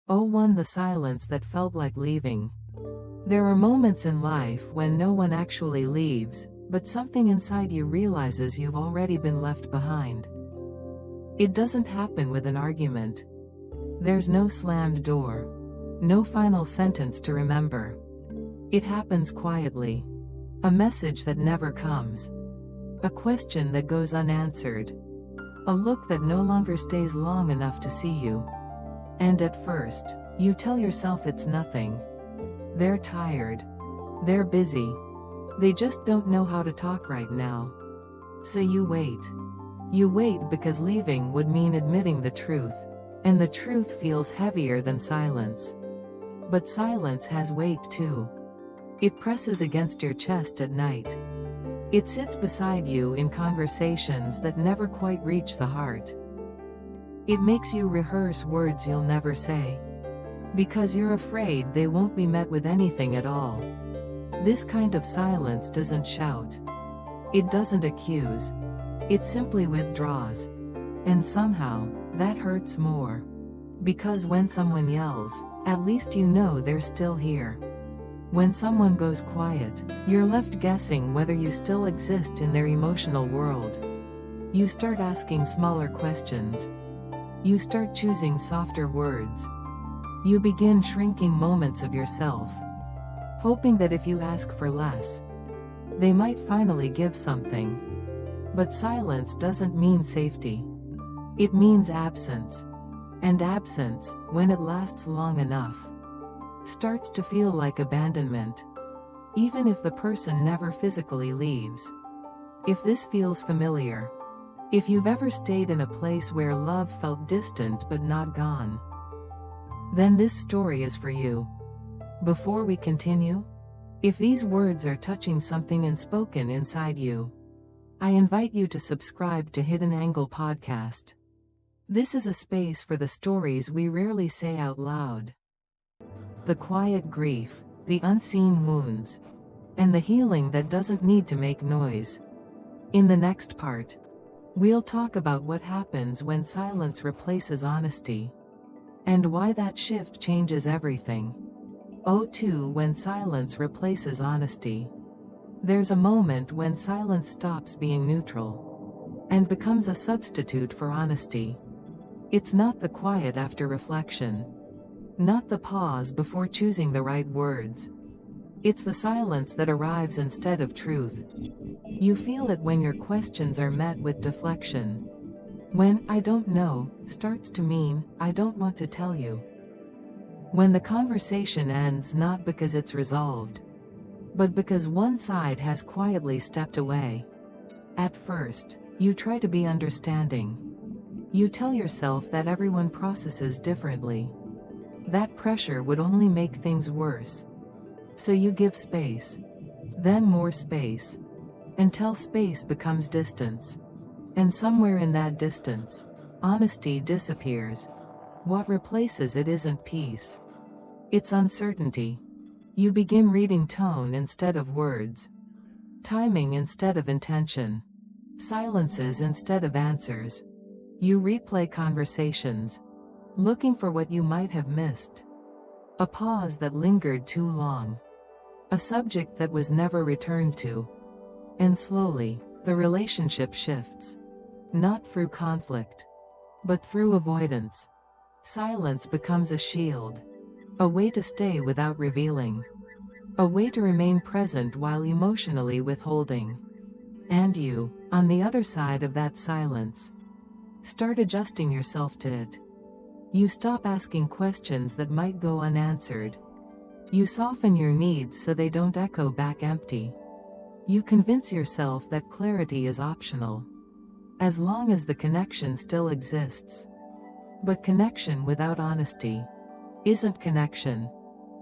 Oh, one, the silence that felt like leaving. There are moments in life when no one actually leaves, but something inside you realizes you've already been left behind. It doesn't happen with an argument. There's no slammed door. No final sentence to remember. It happens quietly. A message that never comes. A question that goes unanswered. A look that no longer stays long enough to see you. And at first, you tell yourself it's nothing. They're tired. They're busy. They just don't know how to talk right now. So you wait. You wait because leaving would mean admitting the truth. And the truth feels heavier than silence. But silence has weight too. It presses against your chest at night. It sits beside you in conversations that never quite reach the heart. It makes you rehearse words you'll never say. Because you're afraid they won't be met with anything at all. This kind of silence doesn't shout. It doesn't accuse. It simply withdraws. And somehow, that hurts more. Because when someone yells, at least you know they're still here. When someone goes quiet, you're left guessing whether you still exist in their emotional world. You start asking smaller questions. You start choosing softer words. You begin shrinking moments of yourself, hoping that if you ask for less, they might finally give something. But silence doesn't mean safety. It means absence. And absence, when it lasts long enough, starts to feel like abandonment, even if the person never physically leaves. If this feels familiar, if you've ever stayed in a place where love felt distant but not gone, then this story is for you. Before we continue, if these words are touching something unspoken inside you, I invite you to subscribe to Hidden Angle Podcast. This is a space for the stories we rarely say out loud. The quiet grief, the unseen wounds, and the healing that doesn't need to make noise. In the next part, we'll talk about what happens when silence replaces honesty, and why that shift changes everything. Oh, too, when silence replaces honesty. There's a moment when silence stops being neutral and becomes a substitute for honesty. It's not the quiet after reflection. Not the pause before choosing the right words. It's the silence that arrives instead of truth. You feel it when your questions are met with deflection. When "I don't know" starts to mean "I don't want to tell you." When the conversation ends not because it's resolved, but because one side has quietly stepped away. At first, you try to be understanding. You tell yourself that everyone processes differently. That pressure would only make things worse. So you give space. Then more space. Until space becomes distance. And somewhere in that distance, honesty disappears. What replaces it isn't peace. It's uncertainty. You begin reading tone instead of words. Timing instead of intention. Silences instead of answers. You replay conversations, looking for what you might have missed. A pause that lingered too long. A subject that was never returned to. And slowly, the relationship shifts. Not through conflict, but through avoidance. Silence becomes a shield. A way to stay without revealing. A way to remain present while emotionally withholding. And you, on the other side of that silence, start adjusting yourself to it. You stop asking questions that might go unanswered. You soften your needs so they don't echo back empty. You convince yourself that clarity is optional, as long as the connection still exists. But connection without honesty isn't connection.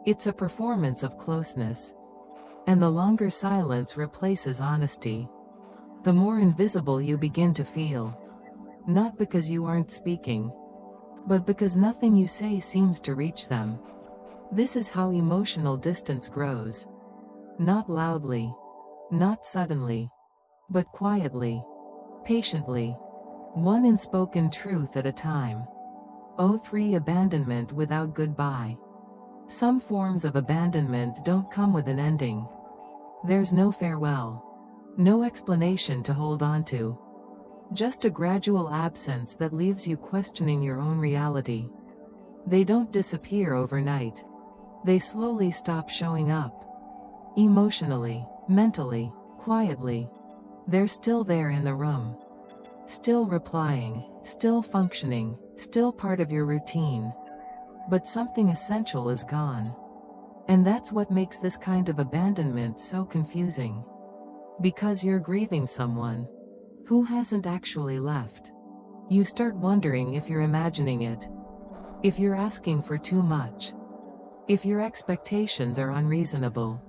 It's a performance of closeness. And the longer silence replaces honesty, the more invisible you begin to feel. Not because you aren't speaking, but because nothing you say seems to reach them. This is how emotional distance grows. Not loudly, not suddenly, but quietly, patiently, one unspoken truth at a time. 03 Abandonment without goodbye. Some forms of abandonment don't come with an ending. There's no farewell. No explanation to hold on to. Just a gradual absence that leaves you questioning your own reality. They don't disappear overnight. They slowly stop showing up. Emotionally, mentally, quietly. They're still there in the room. Still replying, still functioning, still part of your routine. But something essential is gone. And that's what makes this kind of abandonment so confusing. Because you're grieving someone who hasn't actually left. You start wondering if you're imagining it. If you're asking for too much. If your expectations are unreasonable.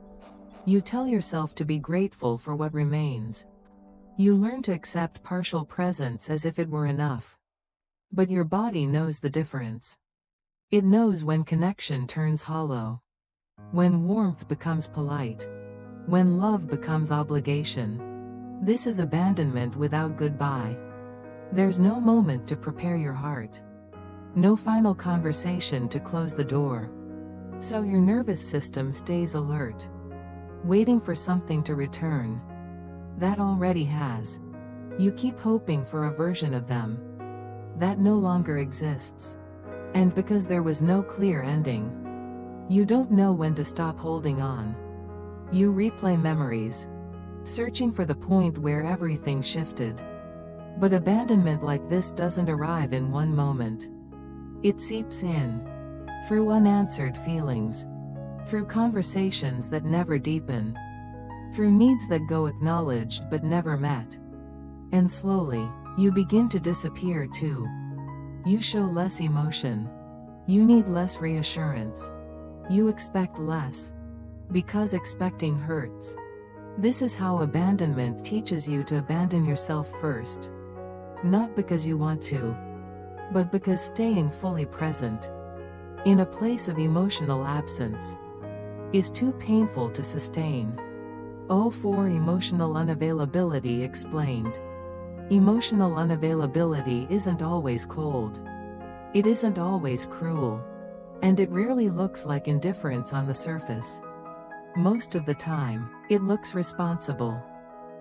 You tell yourself to be grateful for what remains. You learn to accept partial presence as if it were enough. But your body knows the difference. It knows when connection turns hollow. When warmth becomes polite. When love becomes obligation. This is abandonment without goodbye. There's no moment to prepare your heart. No final conversation to close the door. So your nervous system stays alert. Waiting for something to return. That already has. You keep hoping for a version of them. That no longer exists. And because there was no clear ending. You don't know when to stop holding on. You replay memories. Searching for the point where everything shifted. But abandonment like this doesn't arrive in one moment. It seeps in. Through unanswered feelings. Through conversations that never deepen. Through needs that go acknowledged but never met. And slowly, you begin to disappear too. You show less emotion. You need less reassurance. You expect less. Because expecting hurts. This is how abandonment teaches you to abandon yourself first. Not because you want to. But because staying fully present. In a place of emotional absence. Is too painful to sustain. 04 Emotional unavailability explained. Emotional unavailability isn't always cold. It isn't always cruel. And it rarely looks like indifference on the surface. Most of the time, it looks responsible.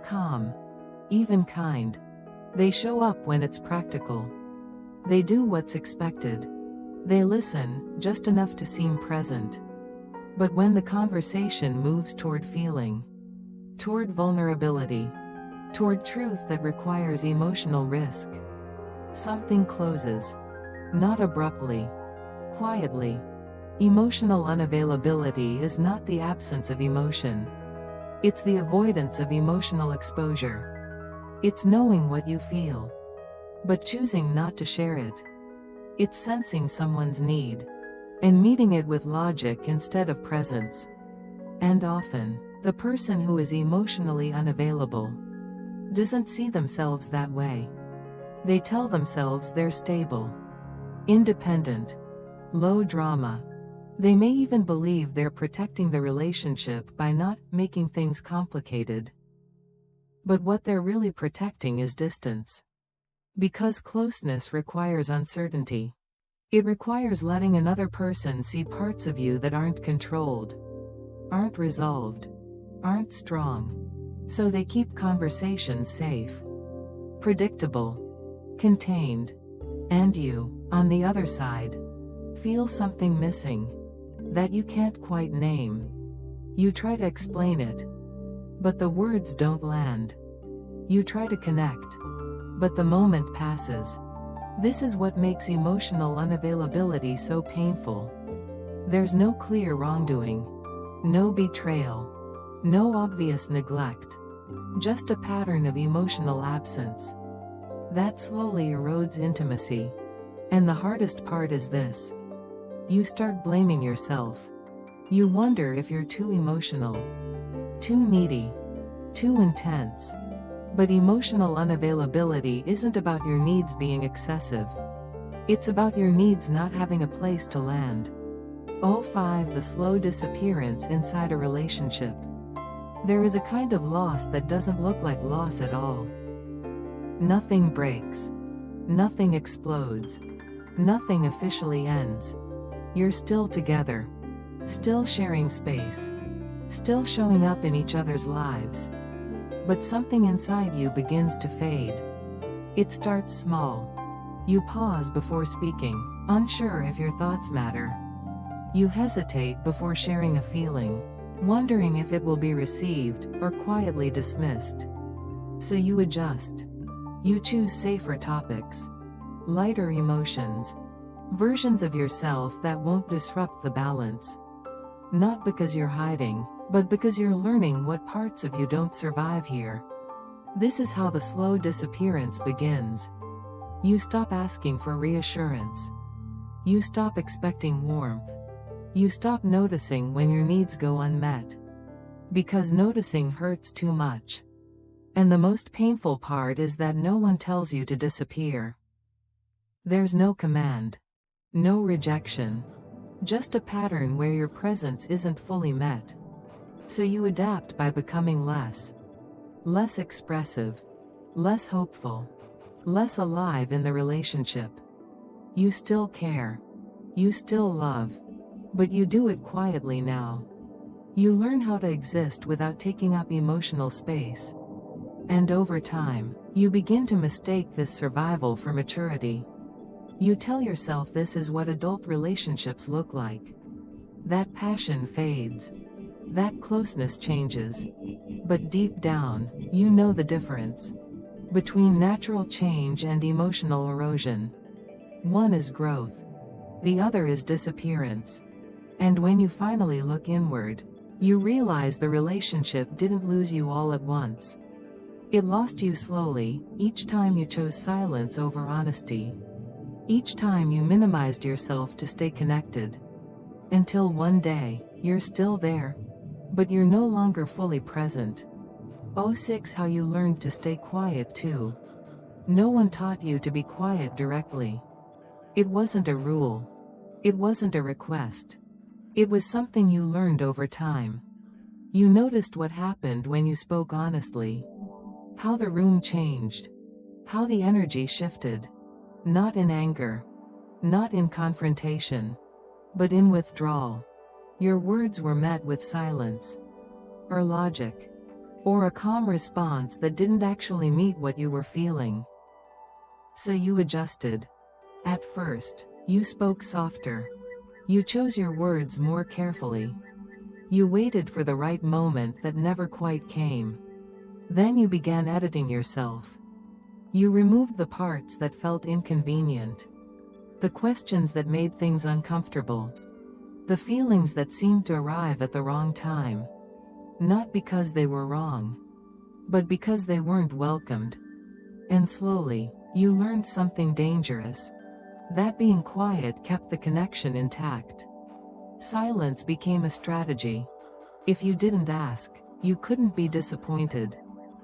Calm. Even kind. They show up when it's practical. They do what's expected. They listen, just enough to seem present. But when the conversation moves toward feeling, toward vulnerability, toward truth that requires emotional risk, something closes. Not abruptly. Quietly. Emotional unavailability is not the absence of emotion. It's the avoidance of emotional exposure. It's knowing what you feel, but choosing not to share it. It's sensing someone's need, and meeting it with logic instead of presence. And often, the person who is emotionally unavailable doesn't see themselves that way. They tell themselves they're stable, independent, low drama. They may even believe they're protecting the relationship by not making things complicated. But what they're really protecting is distance. Because closeness requires uncertainty. It requires letting another person see parts of you that aren't controlled, aren't resolved, aren't strong. So they keep conversations safe, predictable, contained. And you, on the other side, feel something missing that you can't quite name. You try to explain it, but the words don't land. You try to connect, but the moment passes. This is what makes emotional unavailability so painful. There's no clear wrongdoing, no betrayal, no obvious neglect, just a pattern of emotional absence that slowly erodes intimacy. And the hardest part is this. You start blaming yourself. You wonder if you're too emotional, too needy, too intense. But emotional unavailability isn't about your needs being excessive. It's about your needs not having a place to land. 05 The slow disappearance inside a relationship. There is a kind of loss that doesn't look like loss at all. Nothing breaks. Nothing explodes. Nothing officially ends. You're still together. Still sharing space. Still showing up in each other's lives. But something inside you begins to fade. It starts small. You pause before speaking, unsure if your thoughts matter. You hesitate before sharing a feeling, wondering if it will be received or quietly dismissed. So you adjust. You choose safer topics, lighter emotions, versions of yourself that won't disrupt the balance. Not because you're hiding, but because you're learning what parts of you don't survive here. This is how the slow disappearance begins. You stop asking for reassurance. You stop expecting warmth. You stop noticing when your needs go unmet. Because noticing hurts too much. And the most painful part is that no one tells you to disappear. There's no command. No rejection. Just a pattern where your presence isn't fully met. So you adapt by becoming less expressive, less hopeful, less alive in the relationship. You still care. You still love. But you do it quietly now. You learn how to exist without taking up emotional space. And over time, you begin to mistake this survival for maturity. You tell yourself this is what adult relationships look like. That passion fades. That closeness changes. But deep down, you know the difference between natural change and emotional erosion. One is growth. The other is disappearance. And when you finally look inward, you realize the relationship didn't lose you all at once. It lost you slowly, each time you chose silence over honesty. Each time you minimized yourself to stay connected. Until one day, you're still there. But you're no longer fully present. 06 How you learned to stay quiet too. No one taught you to be quiet directly. It wasn't a rule. It wasn't a request. It was something you learned over time. You noticed what happened when you spoke honestly. How the room changed. How the energy shifted. Not in anger. Not in confrontation. But in withdrawal. Your words were met with silence. Or logic. Or a calm response that didn't actually meet what you were feeling. So you adjusted. At first, you spoke softer. You chose your words more carefully. You waited for the right moment that never quite came. Then you began editing yourself. You removed the parts that felt inconvenient. The questions that made things uncomfortable. The feelings that seemed to arrive at the wrong time. Not because they were wrong, but because they weren't welcomed. And slowly, you learned something dangerous. That being quiet kept the connection intact. Silence became a strategy. If you didn't ask, you couldn't be disappointed.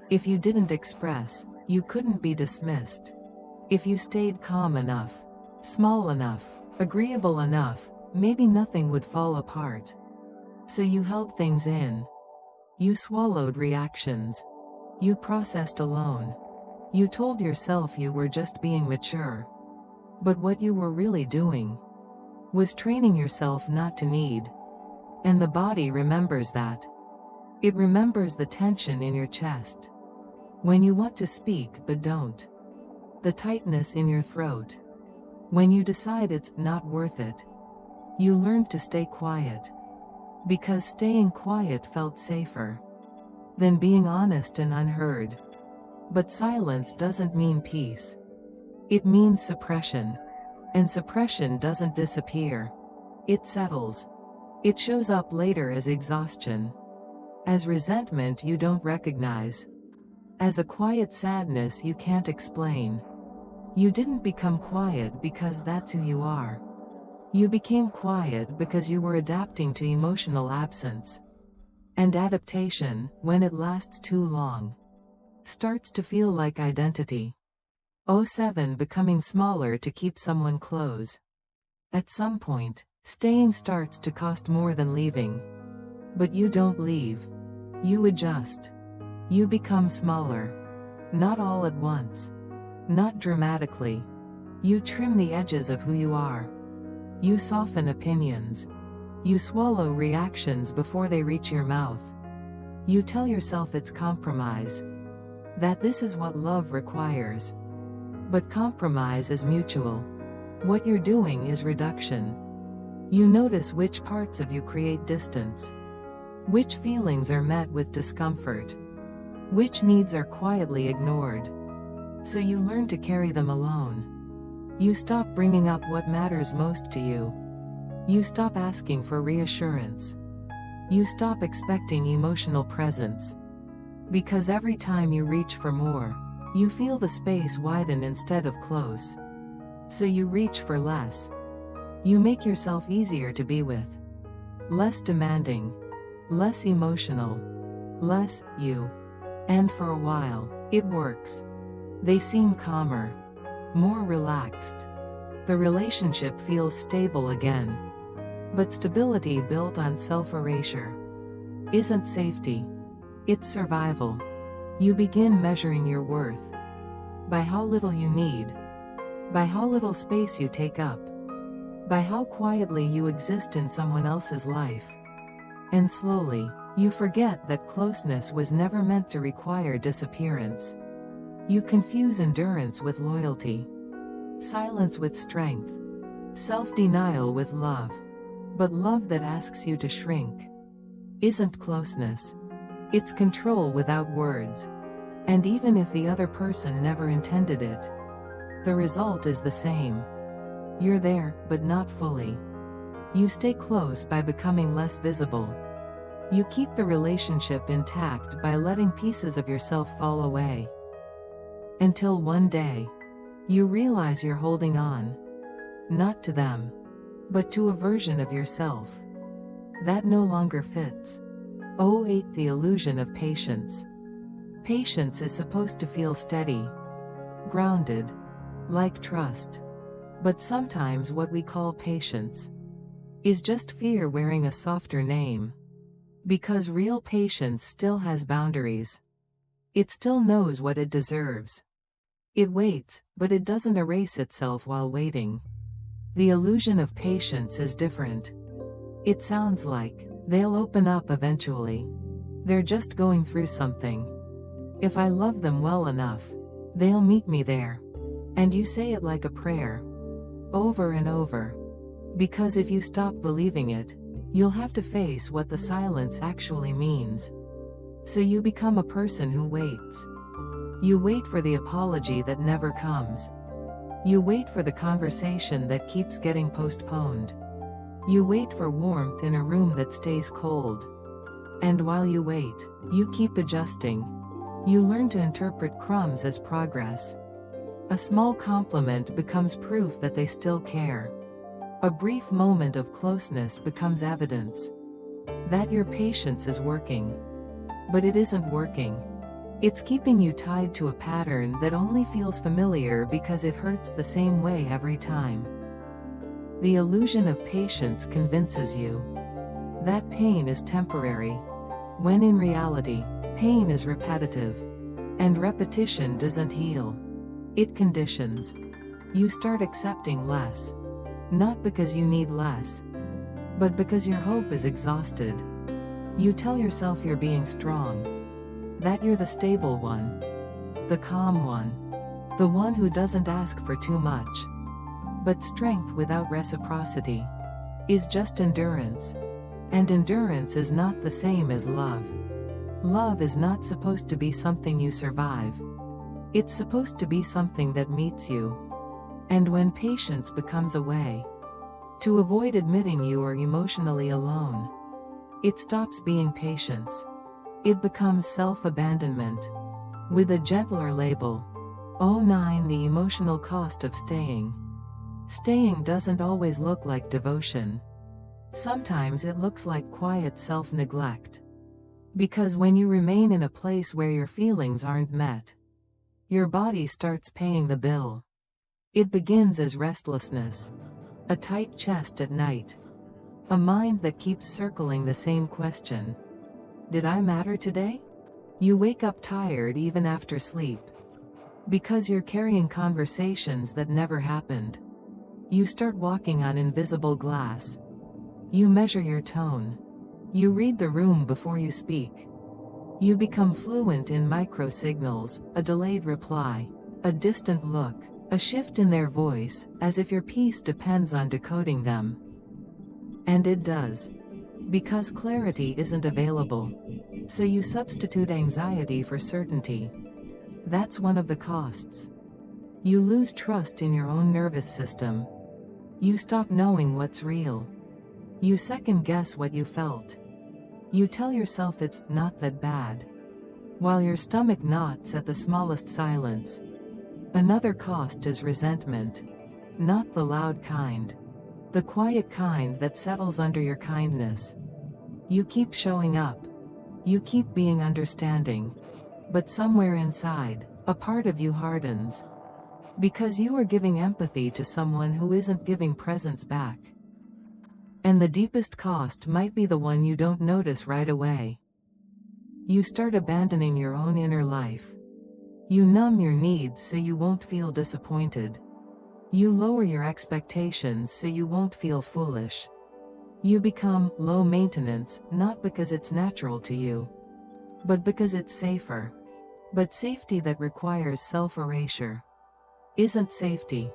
If you didn't express, you couldn't be dismissed. If you stayed calm enough, small enough, agreeable enough, maybe nothing would fall apart. So you held things in. You swallowed reactions. You processed alone. You told yourself you were just being mature. But what you were really doing was training yourself not to need. And the body remembers that. It remembers the tension in your chest. When you want to speak but don't. The tightness in your throat. When you decide it's not worth it. You learned to stay quiet. Because staying quiet felt safer than being honest and unheard. But silence doesn't mean peace. It means suppression. And suppression doesn't disappear. It settles. It shows up later as exhaustion. As resentment you don't recognize. As a quiet sadness you can't explain. You didn't become quiet because that's who you are. You became quiet because you were adapting to emotional absence. And adaptation, when it lasts too long, starts to feel like identity. 07 Becoming smaller to keep someone close. At some point, staying starts to cost more than leaving. But you don't leave. You adjust. You become smaller. Not all at once. Not dramatically. You trim the edges of who you are. You soften opinions. You swallow reactions before they reach your mouth. You tell yourself it's compromise, that this is what love requires. But compromise is mutual. What you're doing is reduction. You notice which parts of you create distance, which feelings are met with discomfort, which needs are quietly ignored. So you learn to carry them alone. You stop bringing up what matters most to you. You stop asking for reassurance. You stop expecting emotional presence. Because every time you reach for more, you feel the space widen instead of close. So you reach for less. You make yourself easier to be with. Less demanding. Less emotional. Less you. And for a while, it works. They seem calmer. More relaxed. The relationship feels stable again. But stability built on self-erasure isn't safety. It's survival. You begin measuring your worth by how little you need, by how little space you take up, by how quietly you exist in someone else's life. And slowly, you forget that closeness was never meant to require disappearance. You confuse endurance with loyalty, silence with strength, self-denial with love. But love that asks you to shrink isn't closeness. It's control without words. And even if the other person never intended it, the result is the same. You're there, but not fully. You stay close by becoming less visible. You keep the relationship intact by letting pieces of yourself fall away. Until one day, you realize you're holding on, not to them, but to a version of yourself that no longer fits. 08 The illusion of patience. Patience is supposed to feel steady, grounded, like trust. But sometimes what we call patience is just fear wearing a softer name. Because real patience still has boundaries. It still knows what it deserves. It waits, but it doesn't erase itself while waiting. The illusion of patience is different. It sounds like they'll open up eventually. They're just going through something. If I love them well enough, they'll meet me there. And you say it like a prayer, over and over. Because if you stop believing it, you'll have to face what the silence actually means. So you become a person who waits. You wait for the apology that never comes. You wait for the conversation that keeps getting postponed. You wait for warmth in a room that stays cold. And while you wait, you keep adjusting. You learn to interpret crumbs as progress. A small compliment becomes proof that they still care. A brief moment of closeness becomes evidence that your patience is working. But it isn't working. It's keeping you tied to a pattern that only feels familiar because it hurts the same way every time. The illusion of patience convinces you that pain is temporary, when in reality, pain is repetitive. And repetition doesn't heal. It conditions. You start accepting less. Not because you need less, but because your hope is exhausted. You tell yourself you're being strong. That you're the stable one. The calm one. The one who doesn't ask for too much. But strength without reciprocity is just endurance. And endurance is not the same as love. Love is not supposed to be something you survive. It's supposed to be something that meets you. And when patience becomes a way to avoid admitting you are emotionally alone, it stops being patience. It becomes self-abandonment. With a gentler label. 09 The emotional cost of staying. Staying doesn't always look like devotion. Sometimes it looks like quiet self-neglect. Because when you remain in a place where your feelings aren't met, your body starts paying the bill. It begins as restlessness. A tight chest at night. A mind that keeps circling the same question. Did I matter today? You wake up tired even after sleep. Because you're carrying conversations that never happened. You start walking on invisible glass. You measure your tone. You read the room before you speak. You become fluent in micro-signals, a delayed reply, a distant look, a shift in their voice, as if your peace depends on decoding them. And it does. Because clarity isn't available. So you substitute anxiety for certainty. That's one of the costs. You lose trust in your own nervous system. You stop knowing what's real. You second-guess what you felt. You tell yourself it's not that bad, while your stomach knots at the smallest silence. Another cost is resentment. Not the loud kind. The quiet kind that settles under your kindness. You keep showing up. You keep being understanding. But somewhere inside, a part of you hardens. Because you are giving empathy to someone who isn't giving presence back. And the deepest cost might be the one you don't notice right away. You start abandoning your own inner life. You numb your needs so you won't feel disappointed. You lower your expectations so you won't feel foolish. You become low maintenance, not because it's natural to you, but because it's safer. But safety that requires self-erasure isn't safety.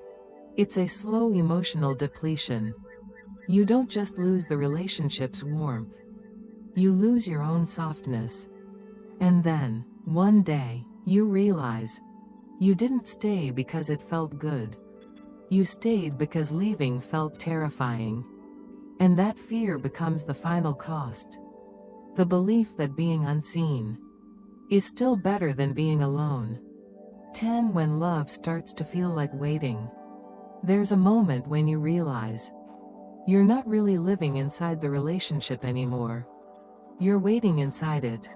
It's a slow emotional depletion. You don't just lose the relationship's warmth. You lose your own softness. And then, one day, you realize you didn't stay because it felt good. You stayed because leaving felt terrifying. And that fear becomes the final cost. The belief that being unseen is still better than being alone. 10. When love starts to feel like waiting. There's a moment when you realize you're not really living inside the relationship anymore. You're waiting inside it.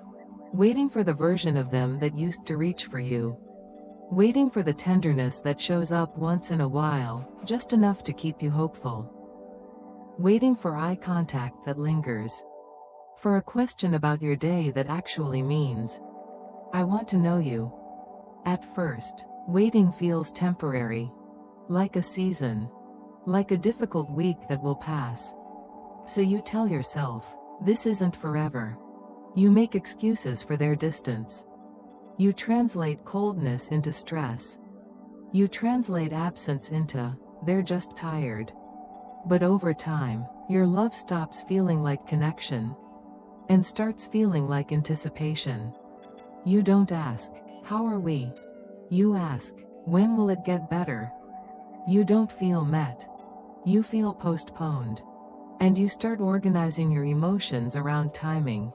Waiting for the version of them that used to reach for you. Waiting for the tenderness that shows up once in a while, just enough to keep you hopeful. Waiting for eye contact that lingers. For a question about your day that actually means, I want to know you. At first, waiting feels temporary. Like a season. Like a difficult week that will pass. So you tell yourself, this isn't forever. You make excuses for their distance. You translate coldness into stress. You translate absence into, they're just tired. But over time, your love stops feeling like connection and starts feeling like anticipation. You don't ask, how are we? You ask, when will it get better? You don't feel met. You feel postponed. And you start organizing your emotions around timing.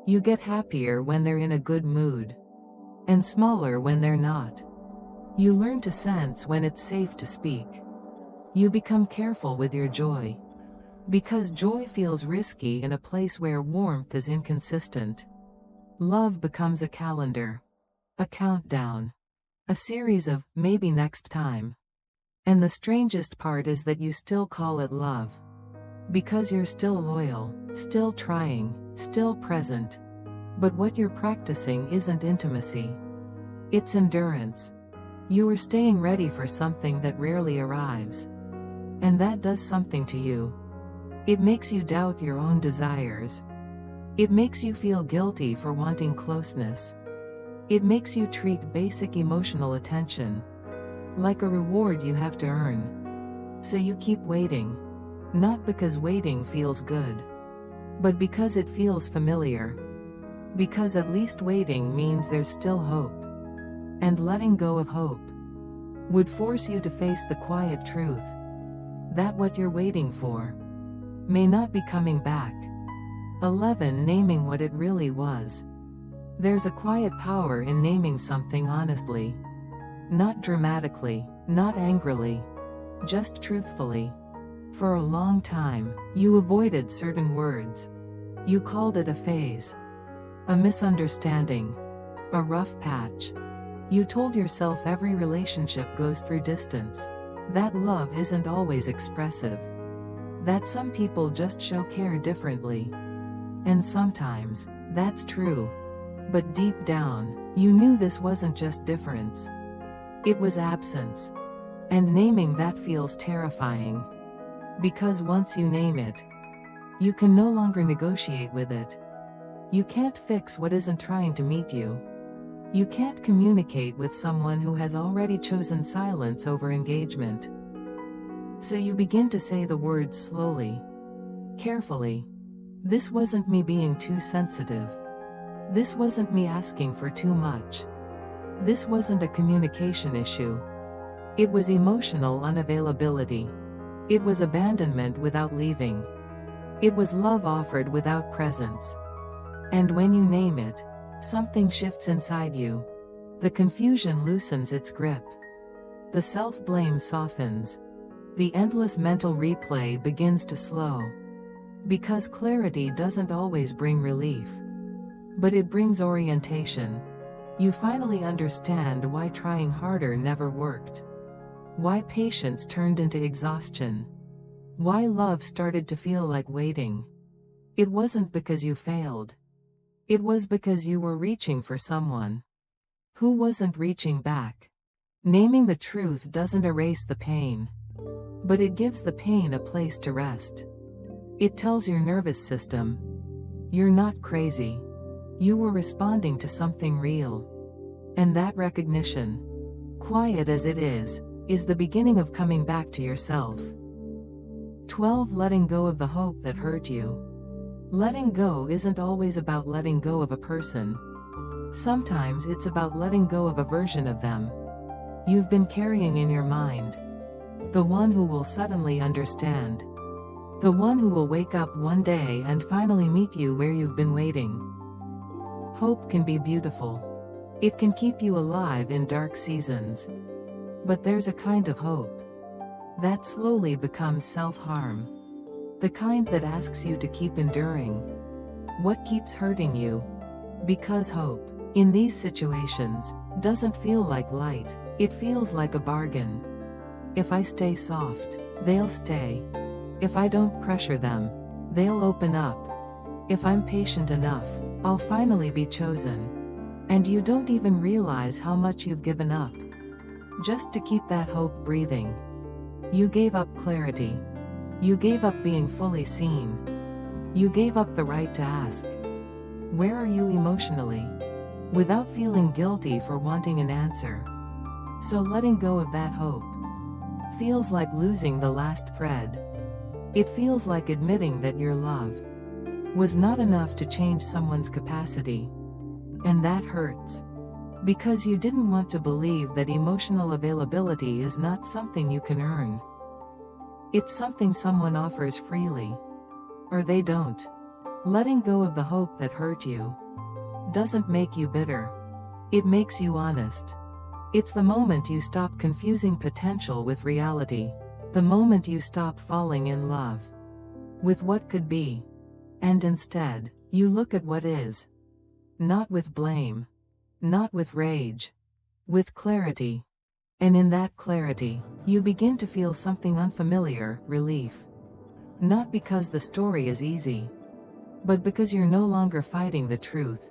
You get happier when they're in a good mood. And smaller when they're not. You learn to sense when it's safe to speak. You become careful with your joy. Because joy feels risky in a place where warmth is inconsistent. Love becomes a calendar. A countdown. A series of, maybe next time. And the strangest part is that you still call it love. Because you're still loyal, still trying, still present. But what you're practicing isn't intimacy. It's endurance. You are staying ready for something that rarely arrives. And that does something to you. It makes you doubt your own desires. It makes you feel guilty for wanting closeness. It makes you treat basic emotional attention like a reward you have to earn. So you keep waiting. Not because waiting feels good, but because it feels familiar. Because at least waiting means there's still hope. And letting go of hope would force you to face the quiet truth that what you're waiting for may not be coming back. 11. Naming what it really was. There's a quiet power in naming something honestly. Not dramatically, not angrily, just truthfully. For a long time, you avoided certain words. You called it a phase, a misunderstanding, a rough patch. You told yourself every relationship goes through distance. That love isn't always expressive. That some people just show care differently. And sometimes, that's true. But deep down, you knew this wasn't just difference. It was absence. And naming that feels terrifying. Because once you name it, you can no longer negotiate with it. You can't fix what isn't trying to meet you. You can't communicate with someone who has already chosen silence over engagement. So you begin to say the words slowly, carefully. This wasn't me being too sensitive. This wasn't me asking for too much. This wasn't a communication issue. It was emotional unavailability. It was abandonment without leaving. It was love offered without presence. And when you name it, something shifts inside you. The confusion loosens its grip. The self-blame softens. The endless mental replay begins to slow. Because clarity doesn't always bring relief. But it brings orientation. You finally understand why trying harder never worked. Why patience turned into exhaustion. Why love started to feel like waiting. It wasn't because you failed. It was because you were reaching for someone who wasn't reaching back. Naming the truth doesn't erase the pain, but it gives the pain a place to rest. It tells your nervous system, you're not crazy. You were responding to something real. And that recognition, quiet as it is the beginning of coming back to yourself. 12. Letting go of the hope that hurt you. Letting go isn't always about letting go of a person. Sometimes it's about letting go of a version of them you've been carrying in your mind. The one who will suddenly understand. The one who will wake up one day and finally meet you where you've been waiting. Hope can be beautiful. It can keep you alive in dark seasons. But there's a kind of hope that slowly becomes self-harm. The kind that asks you to keep enduring what keeps hurting you. Because hope, in these situations, doesn't feel like light, it feels like a bargain. If I stay soft, they'll stay. If I don't pressure them, they'll open up. If I'm patient enough, I'll finally be chosen. And you don't even realize how much you've given up. Just to keep that hope breathing. You gave up clarity. You gave up being fully seen. You gave up the right to ask, where are you emotionally? Without feeling guilty for wanting an answer. So letting go of that hope feels like losing the last thread. It feels like admitting that your love was not enough to change someone's capacity. And that hurts. Because you didn't want to believe that emotional availability is not something you can earn. It's something someone offers freely. Or they don't. Letting go of the hope that hurt you doesn't make you bitter. It makes you honest. It's the moment you stop confusing potential with reality. The moment you stop falling in love with what could be. And instead, you look at what is. Not with blame. Not with rage. With clarity. And in that clarity, you begin to feel something unfamiliar, relief. Not because the story is easy, but because you're no longer fighting the truth.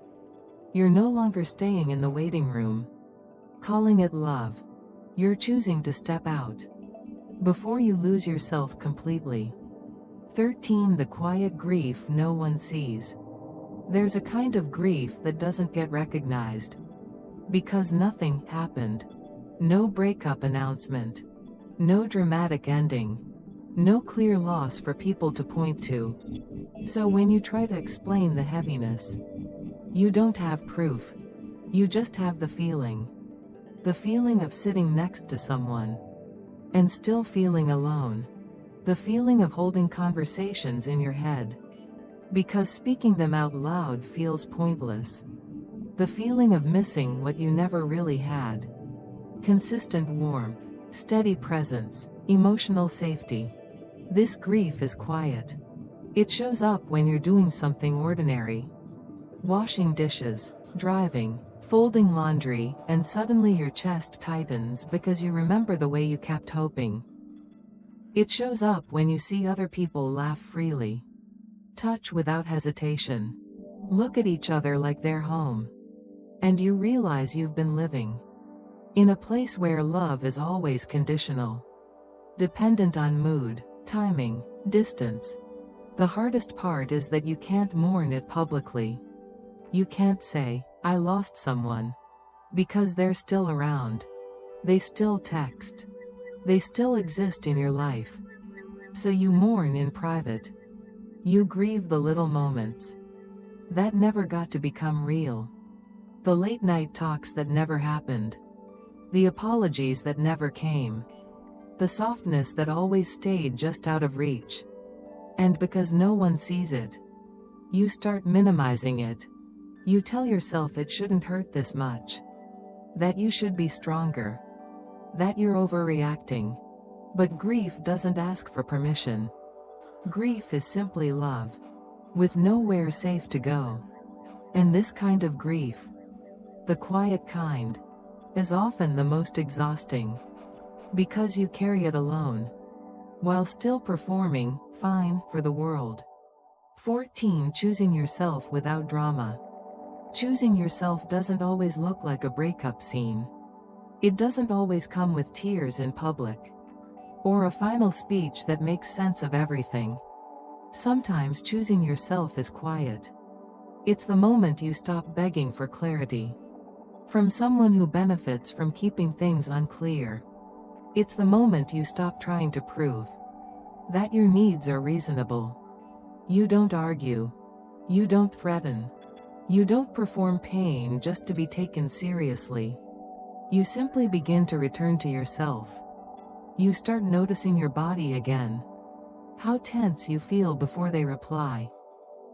You're no longer staying in the waiting room, calling it love. You're choosing to step out before you lose yourself completely. 13. The quiet grief no one sees. There's a kind of grief that doesn't get recognized. Because nothing happened. No breakup announcement. No dramatic ending. No clear loss for people to point to. So when you try to explain the heaviness, you don't have proof. You just have the feeling. The feeling of sitting next to someone and still feeling alone. The feeling of holding conversations in your head because speaking them out loud feels pointless. The feeling of missing what you never really had. Consistent warmth, steady presence, emotional safety. This grief is quiet. It shows up when you're doing something ordinary. Washing dishes, driving, folding laundry, and suddenly your chest tightens because you remember the way you kept hoping. It shows up when you see other people laugh freely. Touch without hesitation. Look at each other like they're home. And you realize you've been living In a place where love is always conditional, dependent on mood, timing, distance. The hardest part is that you can't mourn it publicly. You can't say, "I lost someone," because they're still around. They still text. They still exist in your life. So you mourn in private. You grieve the little moments that never got to become real. The late night talks that never happened. The apologies that never came. The softness that always stayed just out of reach. And because no one sees it, you start minimizing it. You tell yourself it shouldn't hurt this much. That you should be stronger. That you're overreacting. But grief doesn't ask for permission. Grief is simply love, with nowhere safe to go. And this kind of grief, the quiet kind, is often the most exhausting. Because you carry it alone, while still performing fine for the world. 14. Choosing yourself without drama. Choosing yourself doesn't always look like a breakup scene. It doesn't always come with tears in public, or a final speech that makes sense of everything. Sometimes choosing yourself is quiet. It's the moment you stop begging for clarity from someone who benefits from keeping things unclear. It's the moment you stop trying to prove that your needs are reasonable. You don't argue. You don't threaten. You don't perform pain just to be taken seriously. You simply begin to return to yourself. You start noticing your body again. How tense you feel before they reply.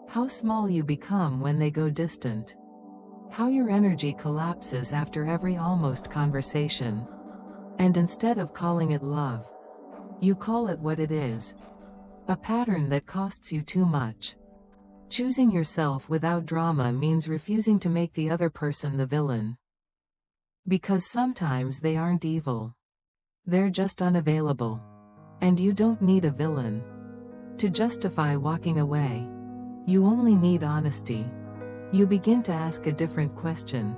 How small you become when they go distant. How your energy collapses after every almost conversation. And instead of calling it love, you call it what it is. A pattern that costs you too much. Choosing yourself without drama means refusing to make the other person the villain. Because sometimes they aren't evil. They're just unavailable. And you don't need a villain to justify walking away. You only need honesty. You begin to ask a different question.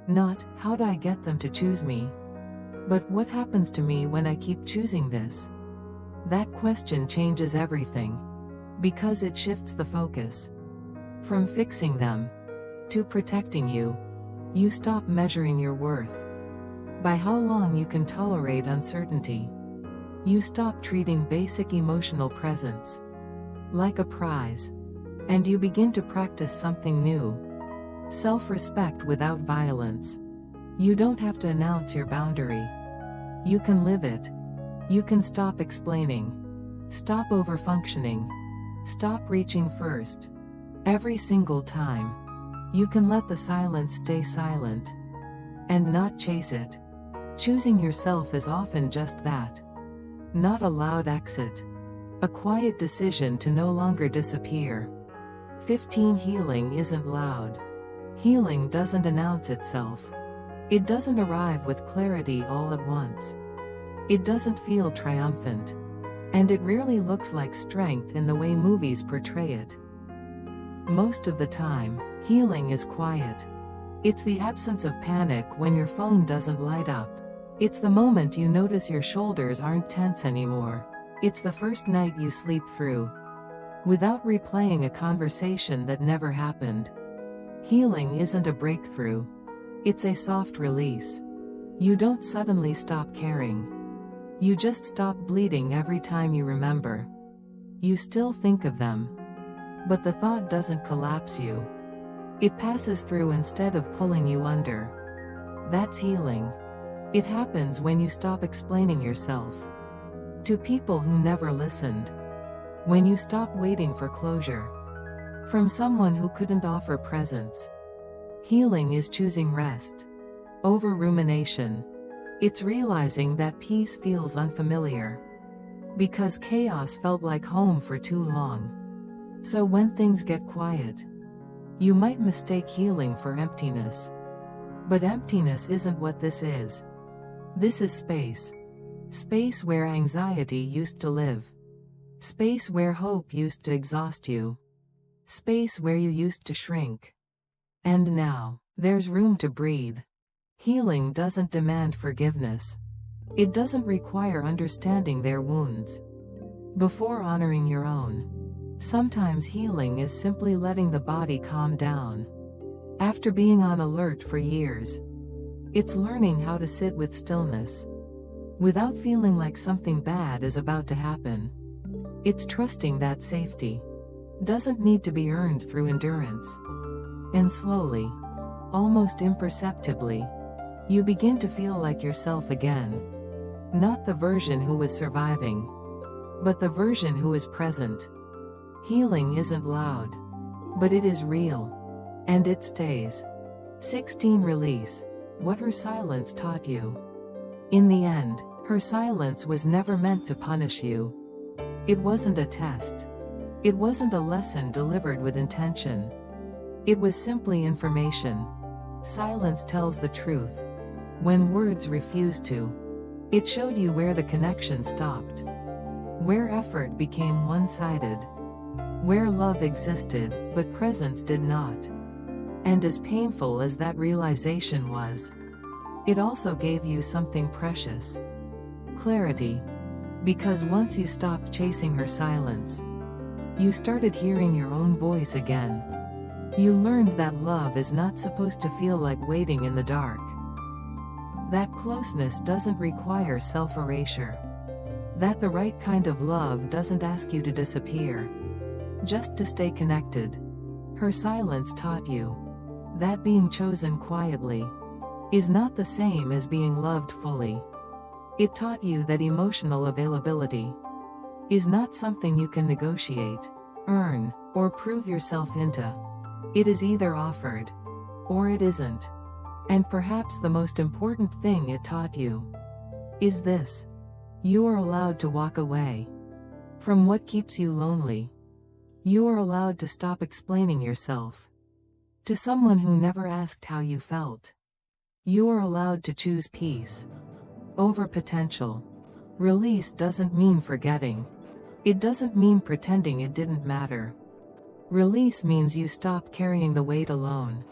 Not, how do I get them to choose me? But what happens to me when I keep choosing this? That question changes everything. Because it shifts the focus. From fixing them to protecting you. You stop measuring your worth by how long you can tolerate uncertainty. You stop treating basic emotional presence like a prize. And you begin to practice something new. Self-respect without violence. You don't have to announce your boundary. You can live it. You can stop explaining. Stop overfunctioning. Stop reaching first. Every single time. You can let the silence stay silent. And not chase it. Choosing yourself is often just that. Not a loud exit. A quiet decision to no longer disappear. 15. Healing isn't loud. Healing doesn't announce itself. It doesn't arrive with clarity all at once. It doesn't feel triumphant. And it rarely looks like strength in the way movies portray it. Most of the time, healing is quiet. It's the absence of panic when your phone doesn't light up. It's the moment you notice your shoulders aren't tense anymore. It's the first night you sleep through without replaying a conversation that never happened. Healing isn't a breakthrough. It's a soft release. You don't suddenly stop caring. You just stop bleeding every time you remember. You still think of them. But the thought doesn't collapse you. It passes through instead of pulling you under. That's healing. It happens when you stop explaining yourself to people who never listened. When you stop waiting for closure from someone who couldn't offer presence. Healing is choosing rest over rumination. It's realizing that peace feels unfamiliar because chaos felt like home for too long. So when things get quiet, you might mistake healing for emptiness. But emptiness isn't what this is. This is space. Space where anxiety used to live. Space where hope used to exhaust you. Space where you used to shrink. And now, there's room to breathe. Healing doesn't demand forgiveness. It doesn't require understanding their wounds before honoring your own. Sometimes healing is simply letting the body calm down. After being on alert for years, it's learning how to sit with stillness without feeling like something bad is about to happen. It's trusting that safety doesn't need to be earned through endurance. And slowly, almost imperceptibly, you begin to feel like yourself again. Not the version who was surviving, but the version who is present. Healing isn't loud, but it is real. And it stays. 16. Release what her silence taught you. In the end, her silence was never meant to punish you. It wasn't a test. It wasn't a lesson delivered with intention. It was simply information. Silence tells the truth when words refuse to. It showed you where the connection stopped, where effort became one-sided, where love existed but presence did not. And as painful as that realization was, it also gave you something precious: clarity. Because once you stopped chasing her silence, you started hearing your own voice again. You learned that love is not supposed to feel like waiting in the dark. That closeness doesn't require self-erasure. That the right kind of love doesn't ask you to disappear, just to stay connected. Her silence taught you that being chosen quietly is not the same as being loved fully. It taught you that emotional availability is not something you can negotiate, earn, or prove yourself into. It is either offered, or it isn't. And perhaps the most important thing it taught you is this: you are allowed to walk away from what keeps you lonely. You are allowed to stop explaining yourself to someone who never asked how you felt. You are allowed to choose peace over potential. Release doesn't mean forgetting. It doesn't mean pretending it didn't matter. Release means you stop carrying the weight alone.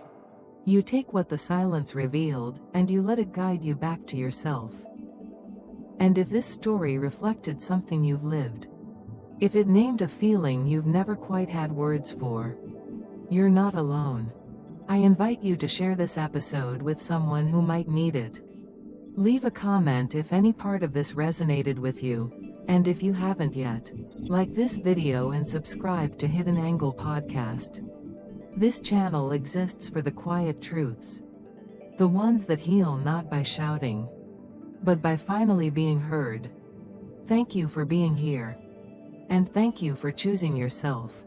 You take what the silence revealed, and you let it guide you back to yourself. And if this story reflected something you've lived, if it named a feeling you've never quite had words for, you're not alone. I invite you to share this episode with someone who might need it. Leave a comment if any part of this resonated with you, and if you haven't yet, like this video and subscribe to Hidden Angle Podcast. This channel exists for the quiet truths, the ones that heal not by shouting, but by finally being heard. Thank you for being here, and thank you for choosing yourself.